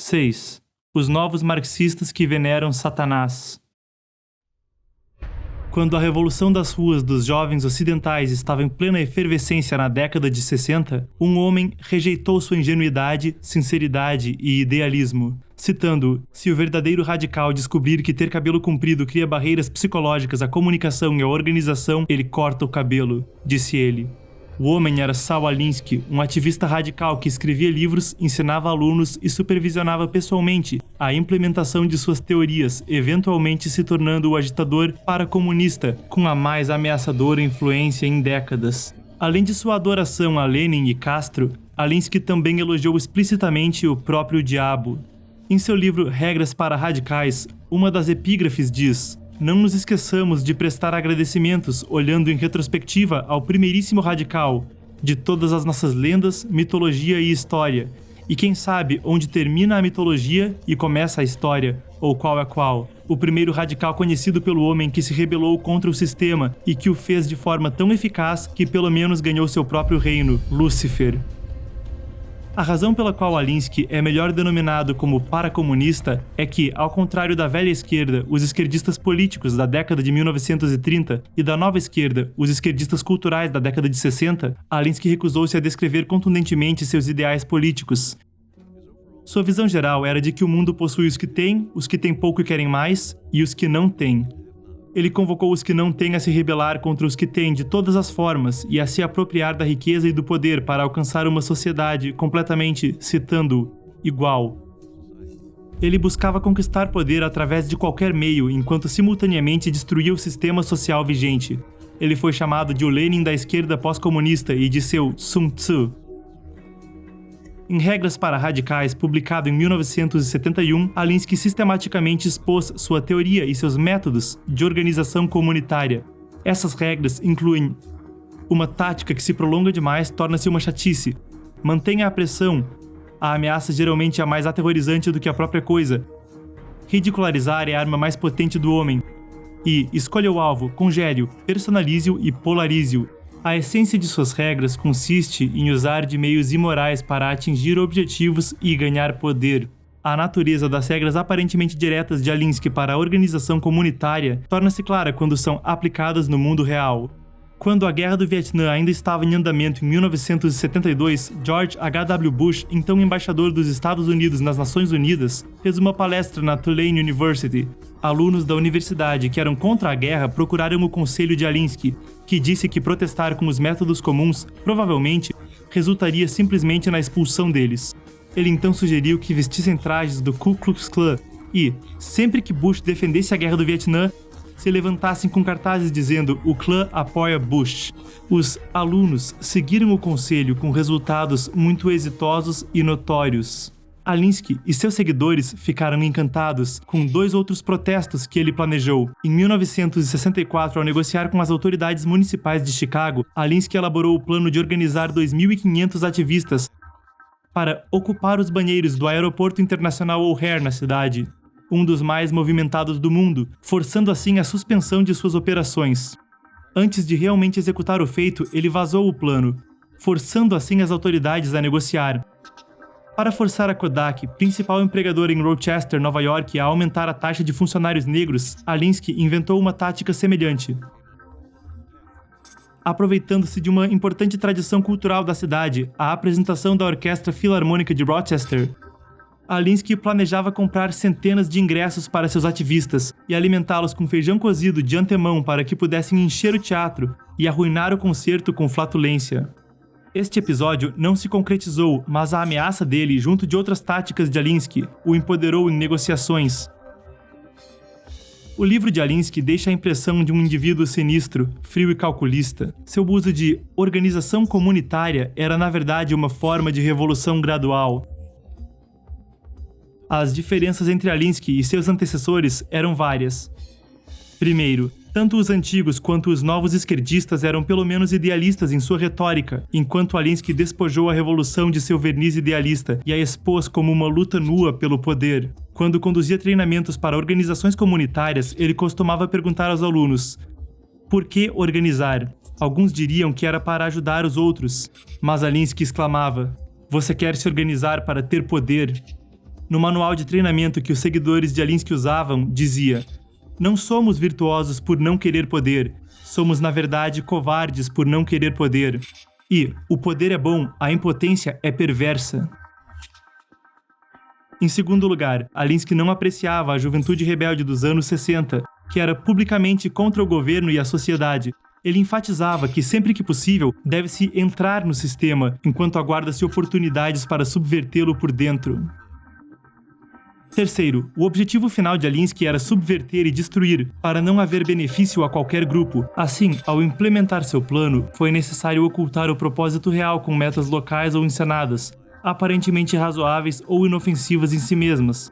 6. Os novos marxistas que veneram Satanás. Quando a revolução das ruas dos jovens ocidentais estava em plena efervescência na década de 60, um homem rejeitou sua ingenuidade, sinceridade e idealismo. Citando: "Se o verdadeiro radical descobrir que ter cabelo comprido cria barreiras psicológicas à comunicação e à organização, ele corta o cabelo", disse ele. O homem era Saul Alinsky, um ativista radical que escrevia livros, ensinava alunos e supervisionava pessoalmente a implementação de suas teorias, eventualmente se tornando o agitador paracomunista com a mais ameaçadora influência em décadas. Além de sua adoração a Lenin e Castro, Alinsky também elogiou explicitamente o próprio diabo. Em seu livro Regras para Radicais, uma das epígrafes diz: "Não nos esqueçamos de prestar agradecimentos olhando em retrospectiva ao primeiríssimo radical, de todas as nossas lendas, mitologia e história, e quem sabe onde termina a mitologia e começa a história, ou qual é qual. O primeiro radical conhecido pelo homem que se rebelou contra o sistema e que o fez de forma tão eficaz que pelo menos ganhou seu próprio reino, Lúcifer." A razão pela qual Alinsky é melhor denominado como paracomunista é que, ao contrário da velha esquerda, os esquerdistas políticos da década de 1930 e da nova esquerda, os esquerdistas culturais da década de 60, Alinsky recusou-se a descrever contundentemente seus ideais políticos. Sua visão geral era de que o mundo possui os que têm pouco e querem mais, e os que não têm. Ele convocou os que não têm a se rebelar contra os que têm de todas as formas e a se apropriar da riqueza e do poder para alcançar uma sociedade completamente, citando, igual. Ele buscava conquistar poder através de qualquer meio, enquanto simultaneamente destruía o sistema social vigente. Ele foi chamado de o Lenin da esquerda pós-comunista e de seu Sun Tzu. Em Regras para Radicais, publicado em 1971, Alinsky sistematicamente expôs sua teoria e seus métodos de organização comunitária. Essas regras incluem: uma tática que se prolonga demais torna-se uma chatice. Mantenha a pressão. A ameaça geralmente é mais aterrorizante do que a própria coisa. Ridicularizar é a arma mais potente do homem. E escolha o alvo, congele-o, personalize-o e polarize-o. A essência de suas regras consiste em usar de meios imorais para atingir objetivos e ganhar poder. A natureza das regras aparentemente diretas de Alinsky para a organização comunitária torna-se clara quando são aplicadas no mundo real. Quando a Guerra do Vietnã ainda estava em andamento em 1972, George H.W. Bush, então embaixador dos Estados Unidos nas Nações Unidas, fez uma palestra na Tulane University. Alunos da universidade que eram contra a guerra procuraram o conselho de Alinsky, que disse que protestar com os métodos comuns provavelmente resultaria simplesmente na expulsão deles. Ele então sugeriu que vestissem trajes do Ku Klux Klan e, sempre que Bush defendesse a Guerra do Vietnã, se levantassem com cartazes dizendo "O clã apoia Bush". Os alunos seguiram o conselho com resultados muito exitosos e notórios. Alinsky e seus seguidores ficaram encantados com 2 outros protestos que ele planejou. Em 1964, ao negociar com as autoridades municipais de Chicago, Alinsky elaborou o plano de organizar 2.500 ativistas para ocupar os banheiros do Aeroporto Internacional O'Hare na cidade, um dos mais movimentados do mundo, forçando assim a suspensão de suas operações. Antes de realmente executar o feito, ele vazou o plano, forçando assim as autoridades a negociar. Para forçar a Kodak, principal empregadora em Rochester, Nova York, a aumentar a taxa de funcionários negros, Alinsky inventou uma tática semelhante. Aproveitando-se de uma importante tradição cultural da cidade, a apresentação da Orquestra Filarmônica de Rochester, Alinsky planejava comprar centenas de ingressos para seus ativistas e alimentá-los com feijão cozido de antemão para que pudessem encher o teatro e arruinar o concerto com flatulência. Este episódio não se concretizou, mas a ameaça dele, junto de outras táticas de Alinsky, o empoderou em negociações. O livro de Alinsky deixa a impressão de um indivíduo sinistro, frio e calculista. Seu uso de organização comunitária era, na verdade, uma forma de revolução gradual. As diferenças entre Alinsky e seus antecessores eram várias. Primeiro, tanto os antigos quanto os novos esquerdistas eram pelo menos idealistas em sua retórica, enquanto Alinsky despojou a revolução de seu verniz idealista e a expôs como uma luta nua pelo poder. Quando conduzia treinamentos para organizações comunitárias, ele costumava perguntar aos alunos: por que organizar? Alguns diriam que era para ajudar os outros, mas Alinsky exclamava: você quer se organizar para ter poder? No manual de treinamento que os seguidores de Alinsky usavam, dizia: "Não somos virtuosos por não querer poder, somos na verdade covardes por não querer poder. E o poder é bom, a impotência é perversa." Em segundo lugar, Alinsky não apreciava a juventude rebelde dos anos 60, que era publicamente contra o governo e a sociedade. Ele enfatizava que sempre que possível deve-se entrar no sistema, enquanto aguarda-se oportunidades para subvertê-lo por dentro. Terceiro, o objetivo final de Alinsky era subverter e destruir, para não haver benefício a qualquer grupo. Assim, ao implementar seu plano, foi necessário ocultar o propósito real com metas locais ou encenadas, aparentemente razoáveis ou inofensivas em si mesmas,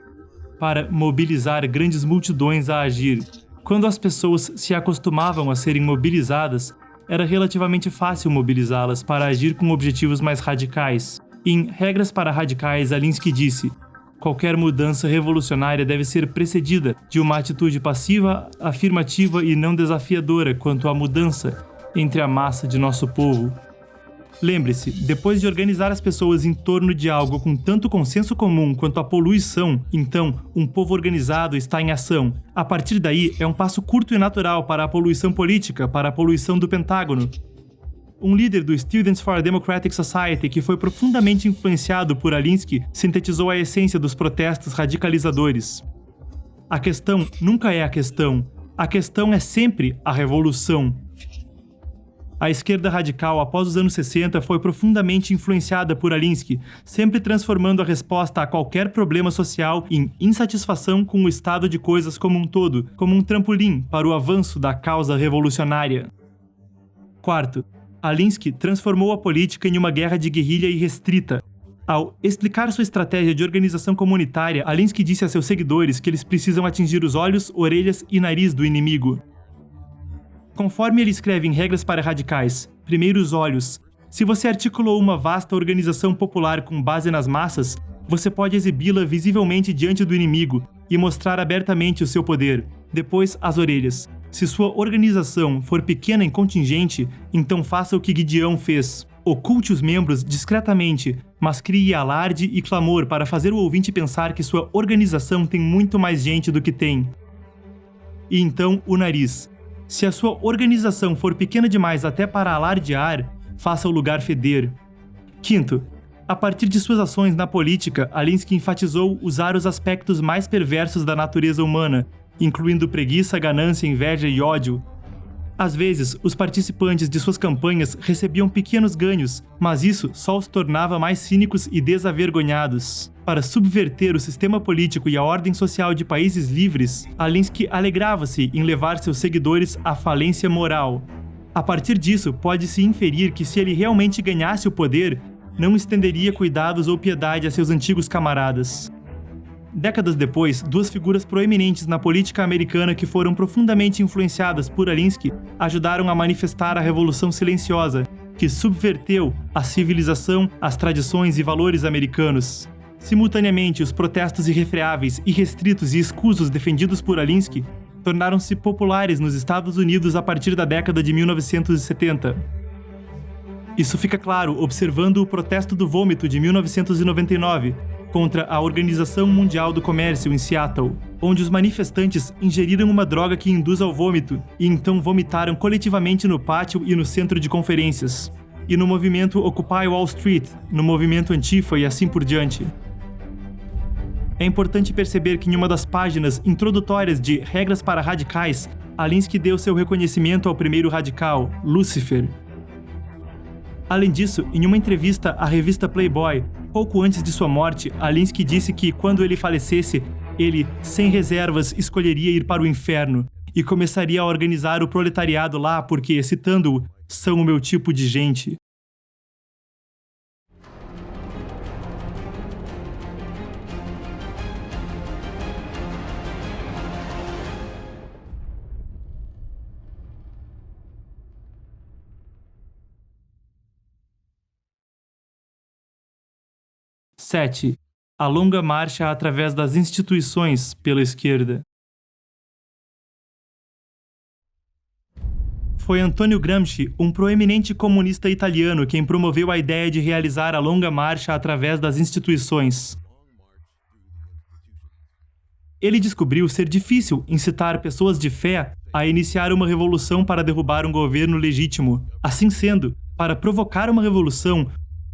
para mobilizar grandes multidões a agir. Quando as pessoas se acostumavam a serem mobilizadas, era relativamente fácil mobilizá-las para agir com objetivos mais radicais. Em Regras para Radicais, Alinsky disse: "Qualquer mudança revolucionária deve ser precedida de uma atitude passiva, afirmativa e não desafiadora quanto à mudança entre a massa de nosso povo." Lembre-se, depois de organizar as pessoas em torno de algo com tanto consenso comum quanto a poluição, então, um povo organizado está em ação. A partir daí, é um passo curto e natural para a poluição política, para a poluição do Pentágono. Um líder do Students for a Democratic Society que foi profundamente influenciado por Alinsky sintetizou a essência dos protestos radicalizadores. A questão nunca é a questão é sempre a revolução. A esquerda radical, após os anos 60, foi profundamente influenciada por Alinsky, sempre transformando a resposta a qualquer problema social em insatisfação com o estado de coisas como um todo, como um trampolim para o avanço da causa revolucionária. Quarto, Alinsky transformou a política em uma guerra de guerrilha irrestrita. Ao explicar sua estratégia de organização comunitária, Alinsky disse a seus seguidores que eles precisam atingir os olhos, orelhas e nariz do inimigo. Conforme ele escreve em Regras para Radicais, primeiro os olhos. Se você articulou uma vasta organização popular com base nas massas, você pode exibi-la visivelmente diante do inimigo e mostrar abertamente o seu poder. Depois, as orelhas. Se sua organização for pequena em contingente, então faça o que Gideão fez. Oculte os membros discretamente, mas crie alarde e clamor para fazer o ouvinte pensar que sua organização tem muito mais gente do que tem. E então, o nariz. Se a sua organização for pequena demais até para alardear, faça o lugar feder. Quinto, a partir de suas ações na política, Alinsky enfatizou usar os aspectos mais perversos da natureza humana, incluindo preguiça, ganância, inveja e ódio. Às vezes, os participantes de suas campanhas recebiam pequenos ganhos, mas isso só os tornava mais cínicos e desavergonhados. Para subverter o sistema político e a ordem social de países livres, Alinsky alegrava-se em levar seus seguidores à falência moral. A partir disso, pode-se inferir que se ele realmente ganhasse o poder, não estenderia cuidados ou piedade a seus antigos camaradas. Décadas depois, duas figuras proeminentes na política americana que foram profundamente influenciadas por Alinsky ajudaram a manifestar a Revolução Silenciosa, que subverteu a civilização, as tradições e valores americanos. Simultaneamente, os protestos irrefreáveis, irrestritos e escusos defendidos por Alinsky tornaram-se populares nos Estados Unidos a partir da década de 1970. Isso fica claro observando o protesto do vômito de 1999, contra a Organização Mundial do Comércio em Seattle, onde os manifestantes ingeriram uma droga que induz ao vômito e então vomitaram coletivamente no pátio e no centro de conferências. E no movimento Occupy Wall Street, no movimento Antifa e assim por diante. É importante perceber que em uma das páginas introdutórias de Regras para Radicais, Alinsky deu seu reconhecimento ao primeiro radical, Lucifer. Além disso, em uma entrevista à revista Playboy, pouco antes de sua morte, Alinsky disse que, quando ele falecesse, ele, sem reservas, escolheria ir para o inferno e começaria a organizar o proletariado lá porque, citando-o, são o meu tipo de gente. Sete. A longa marcha através das instituições pela esquerda. Foi Antonio Gramsci, um proeminente comunista italiano, quem promoveu a ideia de realizar a longa marcha através das instituições. Ele descobriu ser difícil incitar pessoas de fé a iniciar uma revolução para derrubar um governo legítimo. Assim sendo, para provocar uma revolução,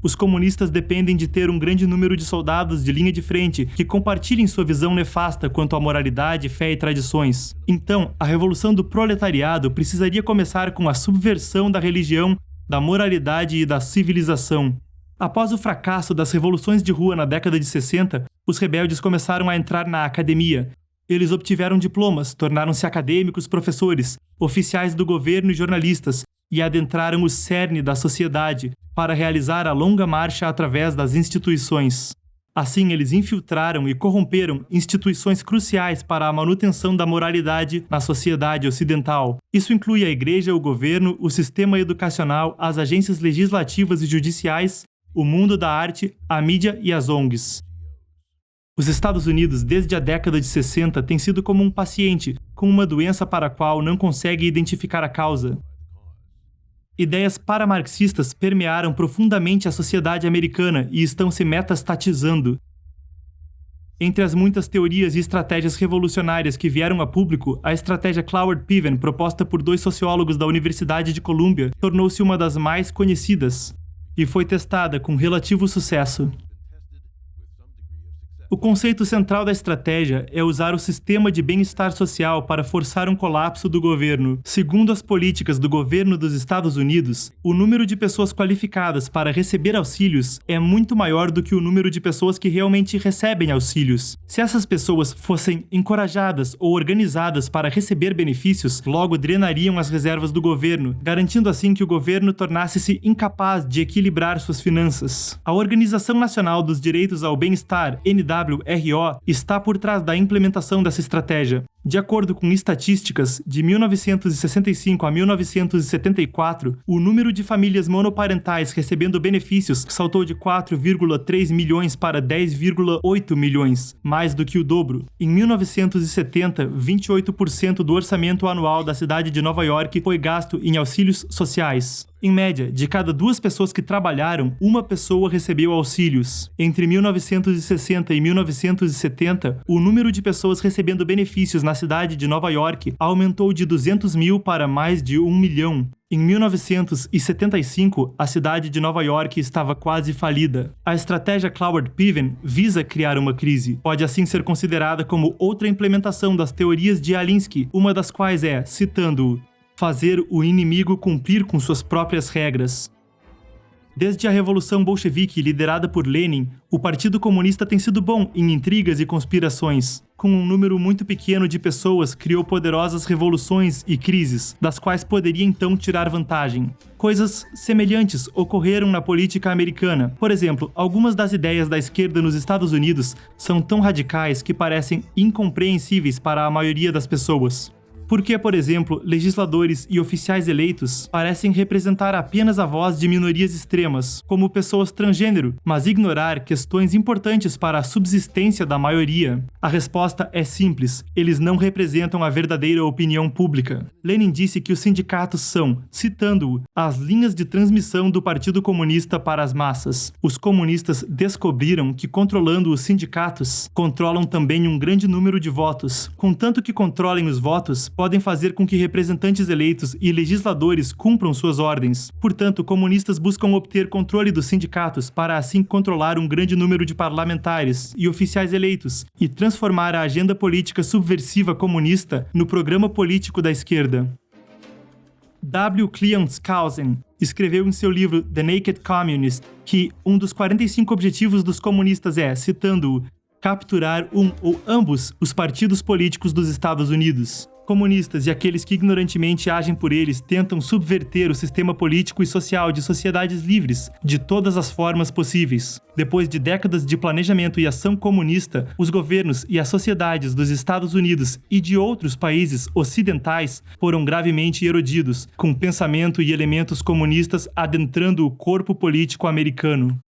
os comunistas dependem de ter um grande número de soldados de linha de frente que compartilhem sua visão nefasta quanto à moralidade, fé e tradições. Então, a revolução do proletariado precisaria começar com a subversão da religião, da moralidade e da civilização. Após o fracasso das revoluções de rua na década de 60, os rebeldes começaram a entrar na academia. Eles obtiveram diplomas, tornaram-se acadêmicos, professores, oficiais do governo e jornalistas, e adentraram o cerne da sociedade para realizar a longa marcha através das instituições. Assim, eles infiltraram e corromperam instituições cruciais para a manutenção da moralidade na sociedade ocidental. Isso inclui a igreja, o governo, o sistema educacional, as agências legislativas e judiciais, o mundo da arte, a mídia e as ONGs. Os Estados Unidos, desde a década de 60, têm sido como um paciente com uma doença para a qual não consegue identificar a causa. Ideias paramarxistas permearam profundamente a sociedade americana e estão se metastatizando. Entre as muitas teorias e estratégias revolucionárias que vieram a público, a estratégia Cloward-Piven, proposta por 2 sociólogos da Universidade de Columbia, tornou-se uma das mais conhecidas e foi testada com relativo sucesso. O conceito central da estratégia é usar o sistema de bem-estar social para forçar um colapso do governo. Segundo as políticas do governo dos Estados Unidos, o número de pessoas qualificadas para receber auxílios é muito maior do que o número de pessoas que realmente recebem auxílios. Se essas pessoas fossem encorajadas ou organizadas para receber benefícios, logo drenariam as reservas do governo, garantindo assim que o governo tornasse-se incapaz de equilibrar suas finanças. A Organização Nacional dos Direitos ao Bem-Estar, NWRO, está por trás da implementação dessa estratégia. De acordo com estatísticas, de 1965 a 1974, o número de famílias monoparentais recebendo benefícios saltou de 4,3 milhões para 10,8 milhões, mais do que o dobro. Em 1970, 28% do orçamento anual da cidade de Nova York foi gasto em auxílios sociais. Em média, de cada 2 pessoas que trabalharam, uma pessoa recebeu auxílios. Entre 1960 e 1970, o número de pessoas recebendo benefícios na cidade de Nova York aumentou de 200 mil para mais de 1 milhão. Em 1975, a cidade de Nova York estava quase falida. A estratégia Cloward-Piven visa criar uma crise. Pode assim ser considerada como outra implementação das teorias de Alinsky, uma das quais é, citando-o, fazer o inimigo cumprir com suas próprias regras. Desde a Revolução Bolchevique liderada por Lenin, o Partido Comunista tem sido bom em intrigas e conspirações. Com um número muito pequeno de pessoas, criou poderosas revoluções e crises, das quais poderia então tirar vantagem. Coisas semelhantes ocorreram na política americana. Por exemplo, algumas das ideias da esquerda nos Estados Unidos são tão radicais que parecem incompreensíveis para a maioria das pessoas. Porque, por exemplo, legisladores e oficiais eleitos parecem representar apenas a voz de minorias extremas, como pessoas transgênero, mas ignorar questões importantes para a subsistência da maioria? A resposta é simples: eles não representam a verdadeira opinião pública. Lenin disse que os sindicatos são, citando-o, as linhas de transmissão do Partido Comunista para as massas. Os comunistas descobriram que, controlando os sindicatos, controlam também um grande número de votos. Contanto que controlem os votos, podem fazer com que representantes eleitos e legisladores cumpram suas ordens. Portanto, comunistas buscam obter controle dos sindicatos para assim controlar um grande número de parlamentares e oficiais eleitos e transformar a agenda política subversiva comunista no programa político da esquerda. W. Cleon Skousen escreveu em seu livro The Naked Communist que um dos 45 objetivos dos comunistas é, citando-o, capturar um ou ambos os partidos políticos dos Estados Unidos. Comunistas e aqueles que ignorantemente agem por eles tentam subverter o sistema político e social de sociedades livres, de todas as formas possíveis. Depois de décadas de planejamento e ação comunista, os governos e as sociedades dos Estados Unidos e de outros países ocidentais foram gravemente erodidos, com pensamento e elementos comunistas adentrando o corpo político americano.